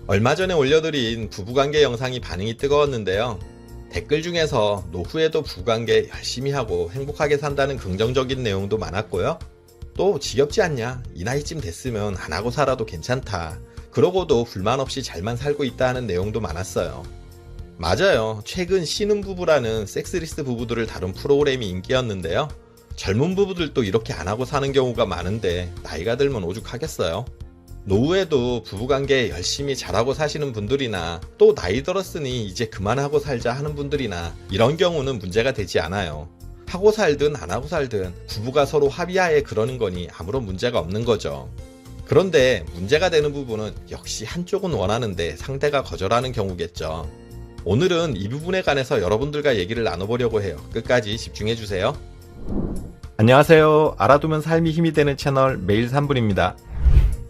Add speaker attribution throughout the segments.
Speaker 1: 얼마 전에 올려드린 부부관계 영상이 반응이 뜨거웠는데요. 댓글 중에서 노후에도 부부관계 열심히 하고 행복하게 산다는 긍정적인 내용도 많았고요. 또 지겹지 않냐? 이 나이쯤 됐으면 안 하고 살아도 괜찮다. 그러고도 불만 없이 잘만 살고 있다 하는 내용도 많았어요. 맞아요. 최근 신혼부부라는 섹스리스트 부부들을 다룬 프로그램이 인기였는데요. 젊은 부부들도 이렇게 안 하고 사는 경우가 많은데 나이가 들면 오죽하겠어요. 노후에도 부부관계 열심히 잘하고 사시는 분들이나 또 나이 들었으니 이제 그만하고 살자 하는 분들이나 이런 경우는 문제가 되지 않아요. 하고 살든 안 하고 살든 부부가 서로 합의하에 그러는 거니 아무런 문제가 없는 거죠. 그런데 문제가 되는 부분은 역시 한쪽은 원하는데 상대가 거절하는 경우겠죠. 오늘은 이 부분에 관해서 여러분들과 얘기를 나눠보려고 해요. 끝까지 집중해주세요. 안녕하세요. 알아두면 삶이 힘이 되는 채널 매일 3분입니다.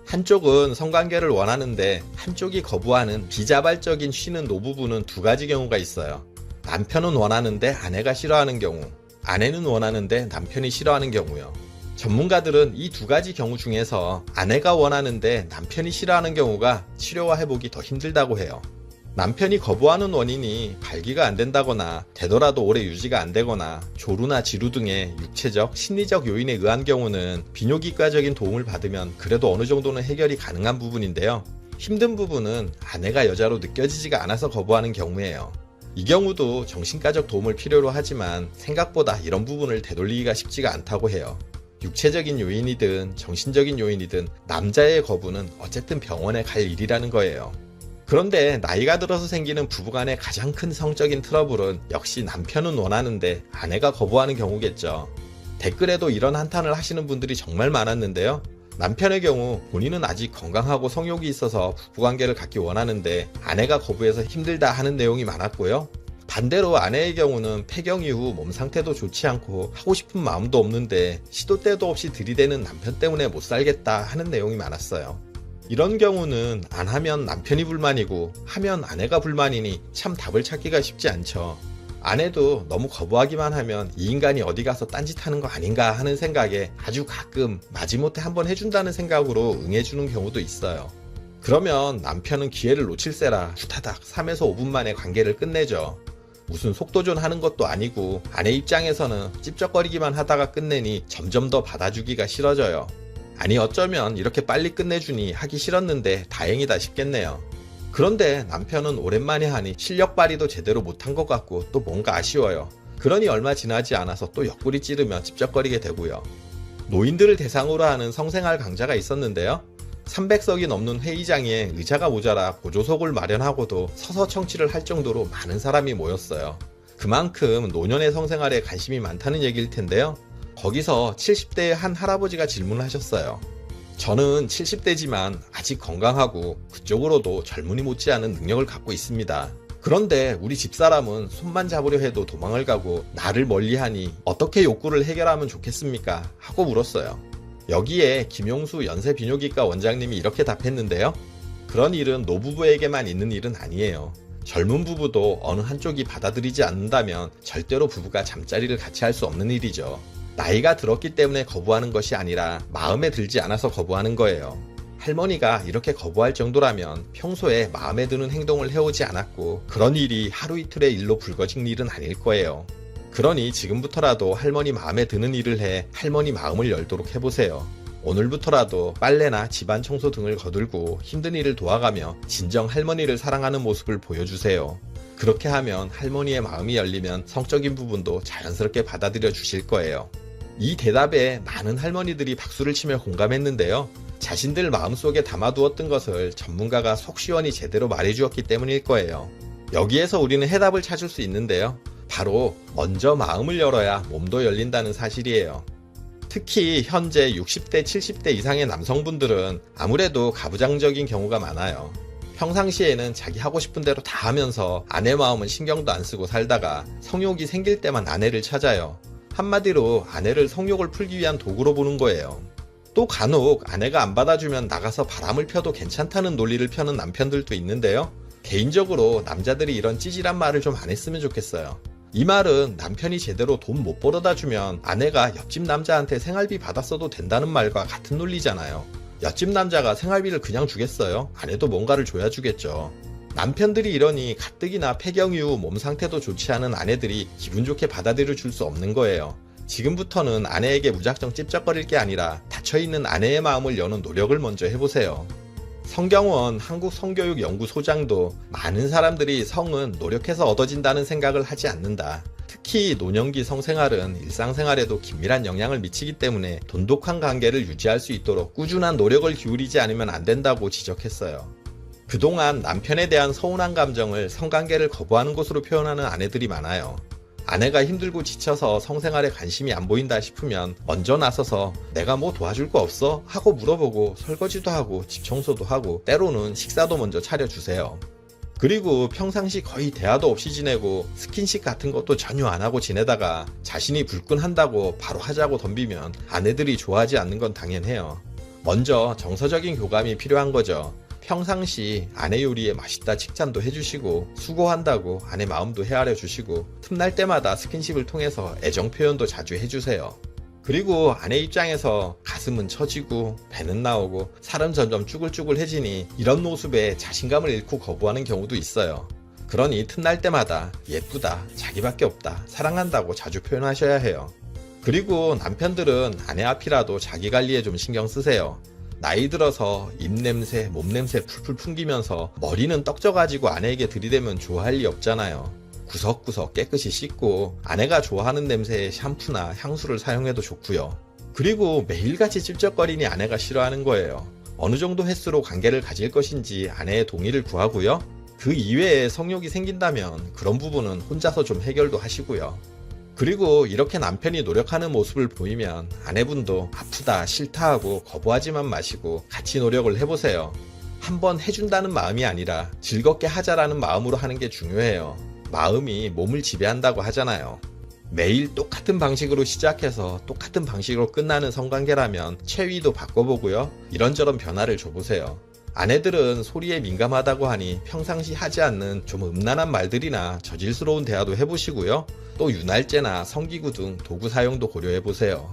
Speaker 1: 한쪽은 성관계를 원하는데 한쪽이 거부하는 비자발적인 쉬는 노부부는 두 가지 경우가 있어요. 남편은 원하는데 아내가 싫어하는 경우, 아내는 원하는데 남편이 싫어하는 경우요. 전문가들은 이 두 가지 경우 중에서 아내가 원하는데 남편이 싫어하는 경우가 치료와 회복이 더 힘들다고 해요. 남편이 거부하는 원인이 발기가 안 된다거나 되더라도 오래 유지가 안 되거나 조루나 지루 등의 육체적, 심리적 요인에 의한 경우는 비뇨기과적인 도움을 받으면 그래도 어느 정도는 해결이 가능한 부분인데요. 힘든 부분은 아내가 여자로 느껴지지가 않아서 거부하는 경우예요. 이 경우도 정신과적 도움을 필요로 하지만 생각보다 이런 부분을 되돌리기가 쉽지가 않다고 해요. 육체적인 요인이든 정신적인 요인이든 남자의 거부는 어쨌든 병원에 갈 일이라는 거예요. 그런데 나이가 들어서 생기는 부부간의 가장 큰 성적인 트러블은 역시 남편은 원하는데 아내가 거부하는 경우겠죠. 댓글에도 이런 한탄을 하시는 분들이 정말 많았는데요. 남편의 경우 본인은 아직 건강하고 성욕이 있어서 부부관계를 갖기 원하는데 아내가 거부해서 힘들다 하는 내용이 많았고요. 반대로 아내의 경우는 폐경 이후 몸 상태도 좋지 않고 하고 싶은 마음도 없는데 시도 때도 없이 들이대는 남편 때문에 못 살겠다 하는 내용이 많았어요. 이런 경우는 안 하면 남편이 불만이고 하면 아내가 불만이니 참 답을 찾기가 쉽지 않죠. 아내도 너무 거부하기만 하면 이 인간이 어디 가서 딴짓하는 거 아닌가 하는 생각에 아주 가끔 마지못해 한번 해준다는 생각으로 응해주는 경우도 있어요. 그러면 남편은 기회를 놓칠세라 후다닥 3에서 5분 만에 관계를 끝내죠. 무슨 속도전 하는 것도 아니고 아내 입장에서는 찝쩍거리기만 하다가 끝내니 점점 더 받아주기가 싫어져요. 아니 어쩌면 이렇게 빨리 끝내주니 하기 싫었는데 다행이다 싶겠네요. 그런데 남편은 오랜만에 하니 실력 발휘도 제대로 못한 것 같고 또 뭔가 아쉬워요. 그러니 얼마 지나지 않아서 또 옆구리 찌르며 찝쩍거리게 되고요. 노인들을 대상으로 하는 성생활 강좌가 있었는데요. 300석이 넘는 회의장에 의자가 모자라 보조석을 마련하고도 서서 청취를 할 정도로 많은 사람이 모였어요. 그만큼 노년의 성생활에 관심이 많다는 얘기일 텐데요. 거기서 70대의 한 할아버지가 질문을 하셨어요. 저는 70대지만 아직 건강하고 그쪽으로도 젊은이 못지않은 능력을 갖고 있습니다. 그런데 우리 집사람은 손만 잡으려 해도 도망을 가고 나를 멀리하니 어떻게 욕구를 해결하면 좋겠습니까? 하고 물었어요. 여기에 김용수 연세비뇨기과 원장님이 이렇게 답했는데요. 그런 일은 노부부에게만 있는 일은 아니에요. 젊은 부부도 어느 한쪽이 받아들이지 않는다면 절대로 부부가 잠자리를 같이 할 수 없는 일이죠. 나이가 들었기 때문에 거부하는 것이 아니라 마음에 들지 않아서 거부하는 거예요. 할머니가 이렇게 거부할 정도라면 평소에 마음에 드는 행동을 해오지 않았고 그런 일이 하루 이틀의 일로 불거진 일은 아닐 거예요. 그러니 지금부터라도 할머니 마음에 드는 일을 해 할머니 마음을 열도록 해보세요. 오늘부터라도 빨래나 집안 청소 등을 거들고 힘든 일을 도와가며 진정 할머니를 사랑하는 모습을 보여주세요. 그렇게 하면 할머니의 마음이 열리면 성적인 부분도 자연스럽게 받아들여 주실 거예요. 이 대답에 많은 할머니들이 박수를 치며 공감했는데요. 자신들 마음속에 담아두었던 것을 전문가가 속 시원히 제대로 말해주었기 때문일 거예요. 여기에서 우리는 해답을 찾을 수 있는데요. 바로 먼저 마음을 열어야 몸도 열린다는 사실이에요. 특히 현재 60대, 70대 이상의 남성분들은 아무래도 가부장적인 경우가 많아요. 평상시에는 자기 하고 싶은 대로 다 하면서 아내 마음은 신경도 안 쓰고 살다가 성욕이 생길 때만 아내를 찾아요. 한마디로 아내를 성욕을 풀기 위한 도구로 보는 거예요. 또 간혹 아내가 안 받아주면 나가서 바람을 펴도 괜찮다는 논리를 펴는 남편들도 있는데요. 개인적으로 남자들이 이런 찌질한 말을 좀 안 했으면 좋겠어요. 이 말은 남편이 제대로 돈 못 벌어다 주면 아내가 옆집 남자한테 생활비 받았어도 된다는 말과 같은 논리잖아요. 옆집 남자가 생활비를 그냥 주겠어요? 아내도 뭔가를 줘야 주겠죠. 남편들이 이러니 가뜩이나 폐경 이후 몸 상태도 좋지 않은 아내들이 기분 좋게 받아들여 줄 수 없는 거예요. 지금부터는 아내에게 무작정 찝쩍거릴 게 아니라 닫혀있는 아내의 마음을 여는 노력을 먼저 해보세요. 성경원 한국성교육연구소장도 많은 사람들이 성은 노력해서 얻어진다는 생각을 하지 않는다. 특히 노년기 성생활은 일상생활에도 긴밀한 영향을 미치기 때문에 돈독한 관계를 유지할 수 있도록 꾸준한 노력을 기울이지 않으면 안 된다고 지적했어요. 그동안 남편에 대한 서운한 감정을 성관계를 거부하는 것으로 표현하는 아내들이 많아요. 아내가 힘들고 지쳐서 성생활에 관심이 안 보인다 싶으면 먼저 나서서 내가 뭐 도와줄 거 없어? 하고 물어보고 설거지도 하고 집 청소도 하고 때로는 식사도 먼저 차려주세요. 그리고 평상시 거의 대화도 없이 지내고 스킨십 같은 것도 전혀 안 하고 지내다가 자신이 불끈한다고 바로 하자고 덤비면 아내들이 좋아하지 않는 건 당연해요. 먼저 정서적인 교감이 필요한 거죠. 평상시 아내 요리에 맛있다 칭찬도 해주시고 수고한다고 아내 마음도 헤아려 주시고 틈날 때마다 스킨십을 통해서 애정 표현도 자주 해주세요. 그리고 아내 입장에서 가슴은 처지고 배는 나오고 살은 점점 쭈글쭈글해지니 이런 모습에 자신감을 잃고 거부하는 경우도 있어요. 그러니 틈날 때마다 예쁘다, 자기밖에 없다, 사랑한다고 자주 표현하셔야 해요. 그리고 남편들은 아내 앞이라도 자기 관리에 좀 신경 쓰세요. 나이 들어서 입냄새, 몸냄새 풀풀 풍기면서 머리는 떡져가지고 아내에게 들이대면 좋아할 리 없잖아요. 구석구석 깨끗이 씻고 아내가 좋아하는 냄새의 샴푸나 향수를 사용해도 좋고요. 그리고 매일같이 찝쩍거리니 아내가 싫어하는 거예요. 어느 정도 횟수로 관계를 가질 것인지 아내의 동의를 구하고요. 그 이외에 성욕이 생긴다면 그런 부분은 혼자서 좀 해결도 하시고요. 그리고 이렇게 남편이 노력하는 모습을 보이면 아내분도 아프다 싫다 하고 거부하지만 마시고 같이 노력을 해보세요. 한번 해준다는 마음이 아니라 즐겁게 하자라는 마음으로 하는 게 중요해요. 마음이 몸을 지배한다고 하잖아요. 매일 똑같은 방식으로 시작해서 똑같은 방식으로 끝나는 성관계라면 체위도 바꿔보고요. 이런저런 변화를 줘보세요. 아내들은 소리에 민감하다고 하니 평상시 하지 않는 좀 음란한 말들이나 저질스러운 대화도 해보시고요. 또 윤활제나 성기구 등 도구 사용도 고려해보세요.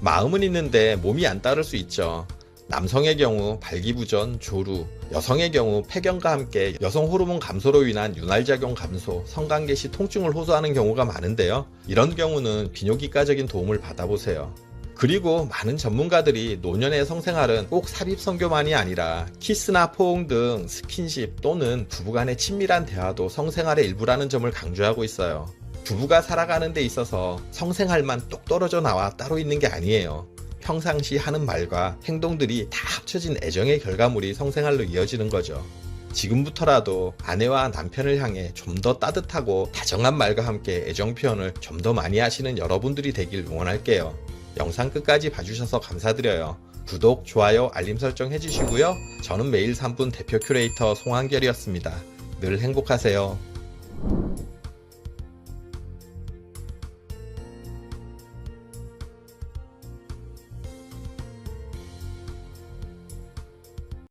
Speaker 1: 마음은 있는데 몸이 안 따를 수 있죠. 남성의 경우 발기부전, 조루, 여성의 경우 폐경과 함께 여성 호르몬 감소로 인한 윤활작용 감소, 성관계 시 통증을 호소하는 경우가 많은데요. 이런 경우는 비뇨기과적인 도움을 받아보세요. 그리고 많은 전문가들이 노년의 성생활은 꼭 삽입성교만이 아니라 키스나 포옹 등 스킨십 또는 부부간의 친밀한 대화도 성생활의 일부라는 점을 강조하고 있어요. 부부가 살아가는 데 있어서 성생활만 똑 떨어져 나와 따로 있는 게 아니에요. 평상시 하는 말과 행동들이 다 합쳐진 애정의 결과물이 성생활로 이어지는 거죠. 지금부터라도 아내와 남편을 향해 좀 더 따뜻하고 다정한 말과 함께 애정 표현을 좀 더 많이 하시는 여러분들이 되길 응원할게요. 영상 끝까지 봐주셔서 감사드려요. 구독, 좋아요, 알림 설정 해주시고요. 저는 매일 3분 대표 큐레이터 송한결이었습니다. 늘 행복하세요.